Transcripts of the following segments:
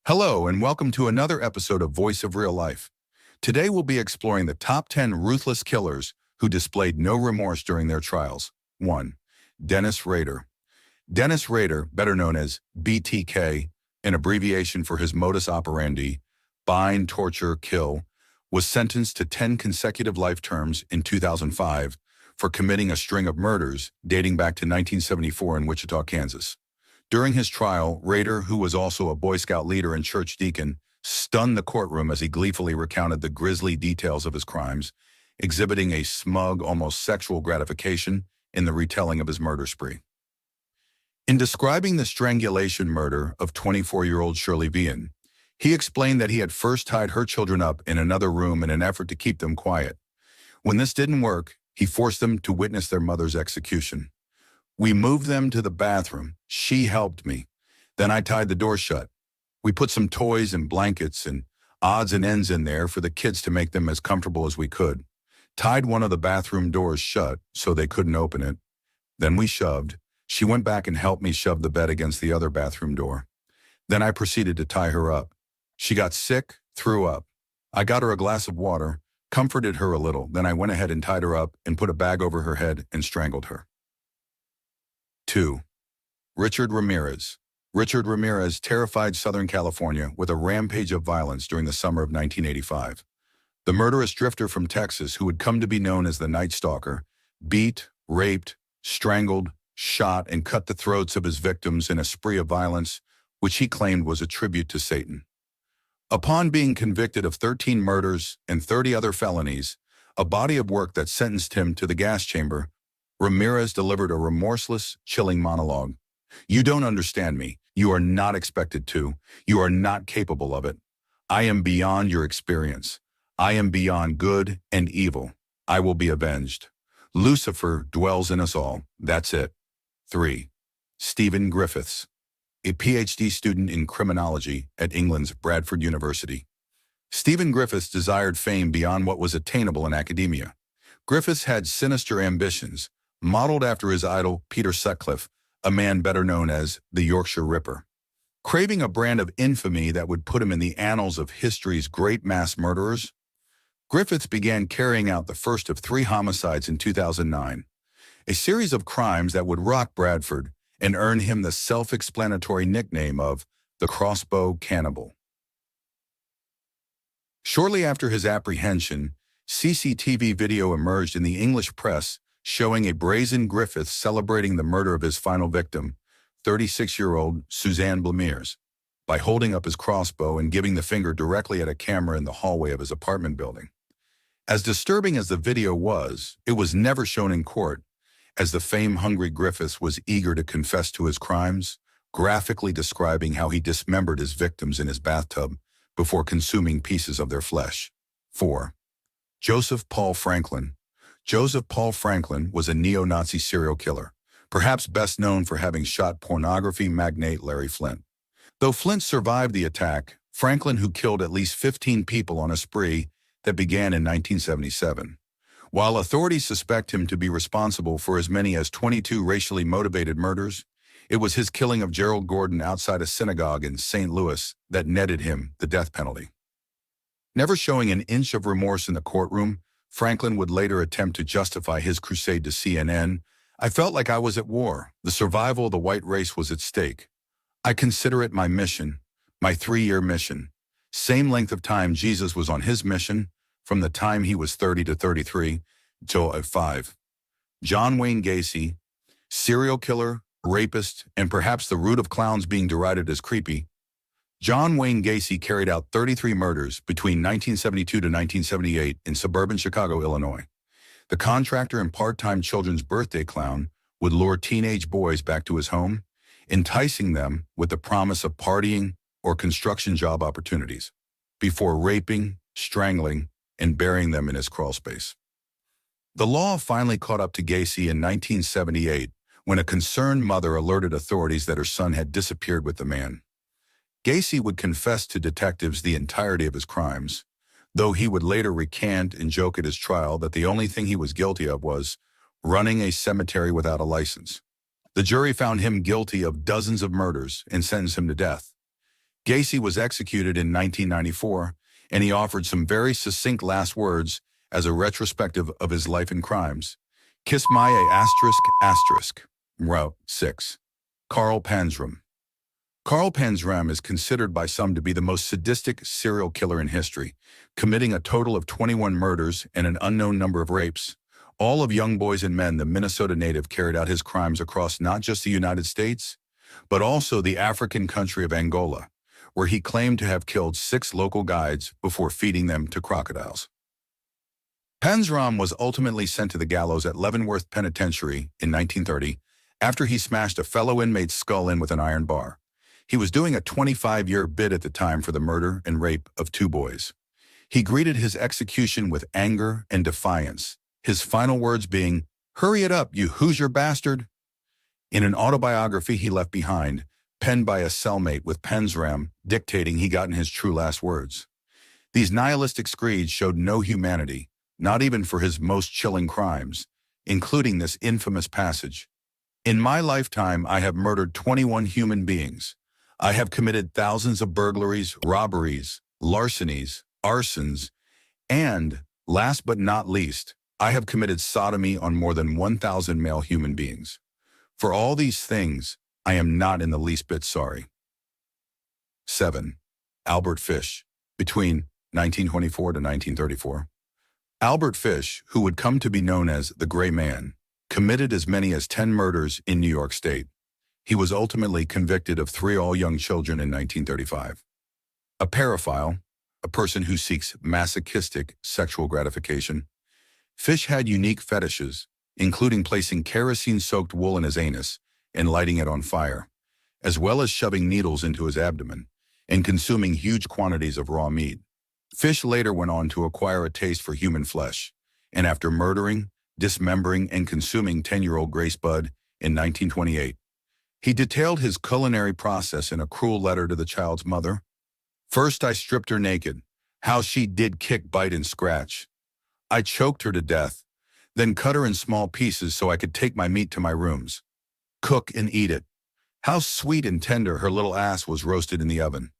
Hello, and welcome to another episode of Voice of Real Life. Today we'll be exploring the top 10 ruthless killers who displayed no remorse during their trials. 1. Dennis Rader. Dennis Rader, better known as BTK, an abbreviation for his modus operandi, bind, torture, kill, was sentenced to 10 consecutive life terms in 2005 for committing a string of murders dating back to 1974 in Wichita, Kansas. During his trial, Rader, who was also a Boy Scout leader and church deacon, stunned the courtroom as he gleefully recounted the grisly details of his crimes, exhibiting a smug, almost sexual gratification in the retelling of his murder spree. In describing the strangulation murder of 24-year-old Shirley Vian, he explained that he had first tied her children up in another room in an effort to keep them quiet. When this didn't work, he forced them to witness their mother's execution. We moved them to the bathroom. She helped me. Then I tied the door shut. We put some toys and blankets and odds and ends in there for the kids to make them as comfortable as we could. Tied one of the bathroom doors shut so they couldn't open it. Then we shoved. She went back and helped me shove the bed against the other bathroom door. Then I proceeded to tie her up. She got sick, threw up. I got her a glass of water, comforted her a little. Then I went ahead and tied her up and put a bag over her head and strangled her. 2. Richard Ramirez. Richard Ramirez terrified Southern California with a rampage of violence during the summer of 1985. The murderous drifter from Texas, who would come to be known as the Night Stalker, beat, raped, strangled, shot, and cut the throats of his victims in a spree of violence, which he claimed was a tribute to Satan. Upon being convicted of 13 murders and 30 other felonies, a body of work that sentenced him to the gas chamber, Ramirez delivered a remorseless, chilling monologue. "You don't understand me. You are not expected to. You are not capable of it. I am beyond your experience. I am beyond good and evil. I will be avenged. Lucifer dwells in us all. That's it." 3. Stephen Griffiths, a PhD student in criminology at England's Bradford University. Stephen Griffiths desired fame beyond what was attainable in academia. Griffiths had sinister ambitions, modeled after his idol Peter Sutcliffe, a man better known as the Yorkshire Ripper. Craving a brand of infamy that would put him in the annals of history's great mass murderers, Griffiths began carrying out the first of 3 homicides in 2009, a series of crimes that would rock Bradford and earn him the self-explanatory nickname of the Crossbow Cannibal. Shortly after his apprehension, CCTV video emerged in the English press showing a brazen Griffiths celebrating the murder of his final victim, 36-year-old Suzanne Blamires, by holding up his crossbow and giving the finger directly at a camera in the hallway of his apartment building. As disturbing as the video was, it was never shown in court, as the fame-hungry Griffiths was eager to confess to his crimes, graphically describing how he dismembered his victims in his bathtub before consuming pieces of their flesh. 4. Joseph Paul Franklin. Joseph Paul Franklin was a neo-Nazi serial killer, perhaps best known for having shot pornography magnate Larry Flynt. Though Flynt survived the attack, Franklin, who killed at least 15 people on a spree that began in 1977. While authorities suspect him to be responsible for as many as 22 racially motivated murders, it was his killing of Gerald Gordon outside a synagogue in St. Louis that netted him the death penalty. Never showing an inch of remorse in the courtroom, Franklin would later attempt to justify his crusade to CNN. "I felt like I was at war. The survival of the white race was at stake. I consider it my mission, my 3-year mission. Same length of time Jesus was on his mission, from the time he was 30 to 33, until 5. John Wayne Gacy, serial killer, rapist, and perhaps the root of clowns being derided as creepy. John Wayne Gacy carried out 33 murders between 1972 to 1978 in suburban Chicago, Illinois. The contractor and part-time children's birthday clown would lure teenage boys back to his home, enticing them with the promise of partying or construction job opportunities, before raping, strangling, and burying them in his crawlspace. The law finally caught up to Gacy in 1978 when a concerned mother alerted authorities that her son had disappeared with the man. Gacy would confess to detectives the entirety of his crimes, though he would later recant and joke at his trial that the only thing he was guilty of was running a cemetery without a license. The jury found him guilty of dozens of murders and sentenced him to death. Gacy was executed in 1994, and he offered some very succinct last words as a retrospective of his life and crimes. Kiss my ****. Route 6. Karl Panzram. Karl Panzram is considered by some to be the most sadistic serial killer in history, committing a total of 21 murders and an unknown number of rapes. All of young boys and men. The Minnesota native carried out his crimes across not just the United States, but also the African country of Angola, where he claimed to have killed 6 local guides before feeding them to crocodiles. Panzram was ultimately sent to the gallows at Leavenworth Penitentiary in 1930 after he smashed a fellow inmate's skull in with an iron bar. He was doing a 25-year bid at the time for the murder and rape of 2 boys. He greeted his execution with anger and defiance, his final words being, "Hurry it up, you Hoosier bastard." In an autobiography he left behind, penned by a cellmate with Panzram, dictating he gotten his true last words. These nihilistic screeds showed no humanity, not even for his most chilling crimes, including this infamous passage. "In my lifetime, I have murdered 21 human beings. I have committed thousands of burglaries, robberies, larcenies, arsons, and, last but not least, I have committed sodomy on more than 1,000 male human beings. For all these things, I am not in the least bit sorry." 7. Albert Fish. Between 1924 to 1934. Albert Fish, who would come to be known as the Gray Man, committed as many as 10 murders in New York State. He was ultimately convicted of 3 all-young children in 1935. A paraphile, a person who seeks masochistic sexual gratification, Fish had unique fetishes, including placing kerosene-soaked wool in his anus and lighting it on fire, as well as shoving needles into his abdomen and consuming huge quantities of raw meat. Fish later went on to acquire a taste for human flesh, and after murdering, dismembering, and consuming 10-year-old Grace Budd in 1928, he detailed his culinary process in a cruel letter to the child's mother. "First I stripped her naked. How she did kick, bite, and scratch. I choked her to death, then cut her in small pieces so I could take my meat to my rooms, cook and eat it. How sweet and tender her little ass was roasted in the oven.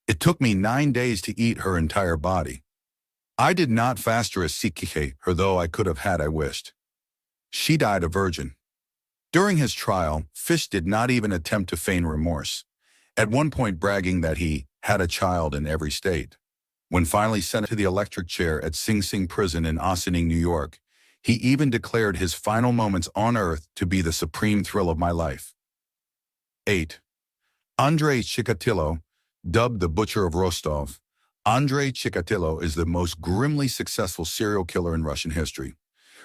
It took me 9 days to eat her entire body. I did not faster sikike her, though I could have had I wished. She died a virgin." During his trial, Fish did not even attempt to feign remorse, at one point bragging that he had a child in every state. When finally sent to the electric chair at Sing Sing Prison in Ossining, New York, he even declared his final moments on earth to be the supreme thrill of my life. 8. Andrei Chikatilo, dubbed the Butcher of Rostov. Andrei Chikatilo is the most grimly successful serial killer in Russian history.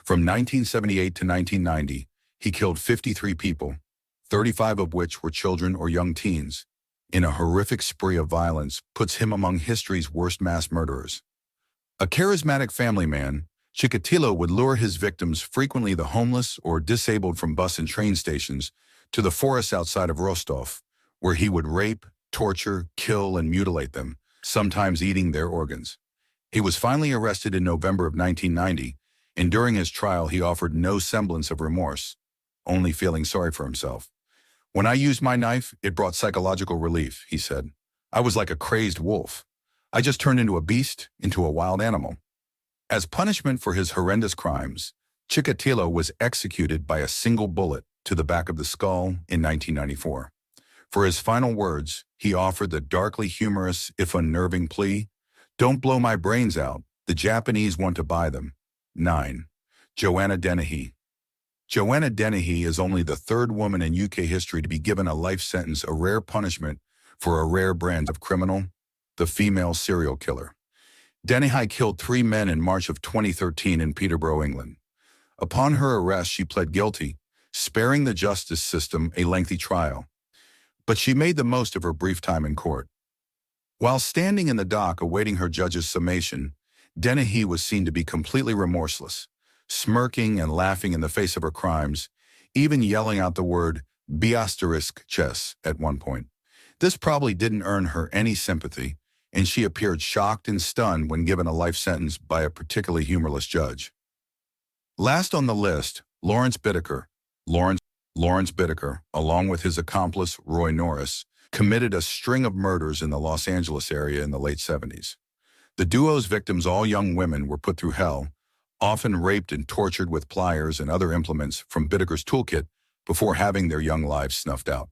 From 1978 to 1990, he killed 53 people, 35 of which were children or young teens, in a horrific spree of violence puts him among history's worst mass murderers. A charismatic family man, Chikatilo would lure his victims, frequently the homeless or disabled from bus and train stations, to the forests outside of Rostov, where he would rape, torture, kill, and mutilate them, sometimes eating their organs. He was finally arrested in November of 1990, and during his trial he offered no semblance of remorse, only feeling sorry for himself. "When I used my knife, it brought psychological relief," he said. "I was like a crazed wolf. I just turned into a beast, into a wild animal." As punishment for his horrendous crimes, Chikatilo was executed by a single bullet to the back of the skull in 1994. For his final words, he offered the darkly humorous, if unnerving plea, "Don't blow my brains out. The Japanese want to buy them." 9. Joanna Dennehy. Joanna Dennehy is only the 3rd woman in UK history to be given a life sentence, a rare punishment for a rare brand of criminal, the female serial killer. Dennehy killed 3 men in March of 2013 in Peterborough, England. Upon her arrest, she pled guilty, sparing the justice system a lengthy trial. But she made the most of her brief time in court. While standing in the dock awaiting her judge's summation, Dennehy was seen to be completely remorseless, smirking and laughing in the face of her crimes, even yelling out the word ****chess at one point. This probably didn't earn her any sympathy, and she appeared shocked and stunned when given a life sentence by a particularly humorless judge. Last on the list, Lawrence Bittaker. Lawrence Bittaker, along with his accomplice Roy Norris, committed a string of murders in the Los Angeles area in the late 70s. The duo's victims, all young women, were put through hell, often raped and tortured with pliers and other implements from Bittaker's toolkit before having their young lives snuffed out.